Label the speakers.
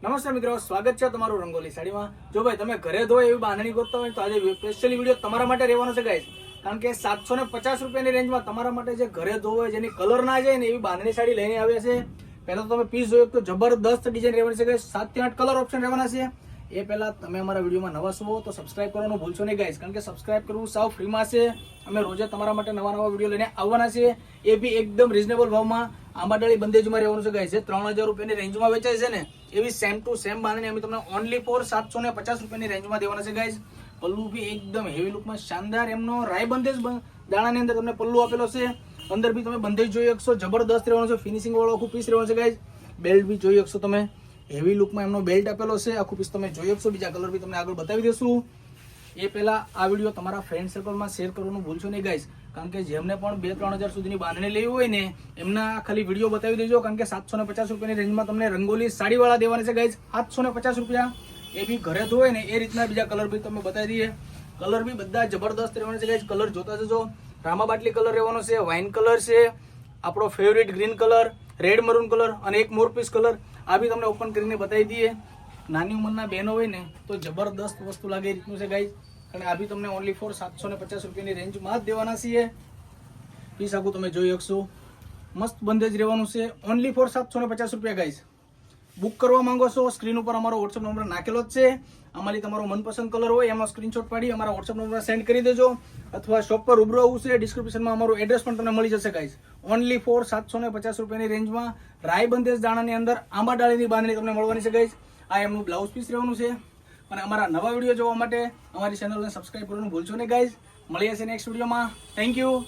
Speaker 1: નમસ્કાર મિત્રો, સ્વાગત છે તમારું રંગોલી સાડીમાં। જો ભાઈ તમે ઘરે ધોય એવી બાંધણી ગોતતા હોય તો આજે સ્પેશિયલી વિડીયો તમારા માટે રહેવાનો છે ગાઈસ। કારણ કે 750 રૂપિયાની રેન્જમાં તમારા માટે જે ઘરે ધોવાય જેની કલર ના જાય ને એવી બાંધણી સાડી લઈને આવ્યા છે। પહેલા તો તમે પીસ જોયો તો જબરદસ્ત ડિઝાઇન રહેવાની છે ગાઈસ, 7 થી 8 કલર ઓપ્શન રહેવાના છે। એ પહેલા તમે અમારા વિડીયોમાં નવા છો તો સબસ્ક્રાઇબ કરવાનું ભૂલશો નહીં ગાઈસ, કારણ કે સબસ્ક્રાઇબ કરવું સાવ ફ્રીમાં છે। અમે રોજે તમારા માટે નવા વિડીયો લઈને આવવાના છે, એ બી એકદમ રીઝનેબલ ભાવમાં આંબાડાળી બંદેજમાં રહેવાનું છે ગાઈસ। જે 3000 રૂપિયાની રેન્જમાં વેચાય છે ને એવી સેમ ટુ સેમ બાંધણી અમે તમને ઓનલી ફોર 750 રૂપિયાની રેન્જમાં દેવાના છે ગાઈસ। પલ્લુ બી એકદમ હેવી લુકમાં શાનદાર એમનો રાય બંદેજ દાણાની અંદર તમને પલ્લુ આપેલો છે। અંદર બી તમે બંદેજ જોઈ શકશો, જબરદસ્ત રહેવાનો છે, ફિનિશિંગ વાળો આખું પીસ રહેવાનું છે ગાઈસ। બેલ્ટ બી જોઈ શકશો તમે, હેવી લુકમાં એમનો બેલ્ટ આપેલો છે, આખું પીસ તમે જોઈ શકશો। બીજા કલર બી તમને આગળ બતાવી દઈશું। એ પહેલા આ વિડીયો તમારા ફ્રેન્ડ સર્કલમાં શેર કરવાનું ભૂલશો નહીં ગાઈસ, કારણ કે જેમને પણ 2-3 હજાર સુધીની બાંધણી લેવી હોય ને એમના ખાલી વિડીયો બતાવી દેજો, કારણ કે 750 રૂપિયાની રેન્જમાં તમને રંગોલી સાડીવાળા દેવાના છે ગાઈસ। 750 રૂપિયા, એ બી ઘરે ધોય ને એ રીતના બીજા કલર બી તમે બતાવી દઈએ। કલર બી બધા જબરદસ્ત રહેવાના છે ગાઈસ। કલર જોતા જજો, રામા બાટલી કલર રહેવાનો છે, વાઇન કલર છે, આપણો favourite green colour, red maroon colour અને એક મોરપીસ કલર। આ બી તમને ઓપન કરીને બતાવી દઈએ। નાની ઉંમરના બહેનો હોય ને તો જબરદસ્ત વસ્તુ લાગે એ રીતનું છે ગાઈસ, અને આ બી તમને ઓનલી ફોર 750 રૂપિયાની રેન્જમાં જ દેવાના છીએ। પીસ આખું તમે જોઈ શકશો, મસ્ત બંદેજ રહેવાનું છે, ઓનલી ફોર 750 રૂપિયા ગાઈસ। બુક કરવા માંગો છો, સ્ક્રીન ઉપર અમારો વોટ્સઅપ નંબર નાખેલો જ છે। આમાંથી તમારો મનપસંદ કલર હોય એમાં સ્ક્રીનશોટ પાડી અમારા વોટ્સઅપ નંબર સેન્ડ કરી દેજો, અથવા શોપ પર રૂબરૂ આવવું છે ડિસ્ક્રિપ્શનમાં અમારું એડ્રેસ પણ તમને મળી જશે ગાઈસ। ઓનલી ફોર 750 રૂપિયાની રેન્જમાં રાય બંદેજ દાણાની અંદર આંબા ડાળીની બાંધણી તમને મળવાની છે ગાઈસ। આ એમનું બ્લાઉઝ પીસ રહેવાનું છે। અને અમારા નવા વિડીયો જોવા માટે અમારી ચેનલને સબસ્ક્રાઇબ કરવાનું ભૂલશો નહીં ગાઈઝ। મળીએ છીએ નેક્સ્ટ વિડીયોમાં। Thank you.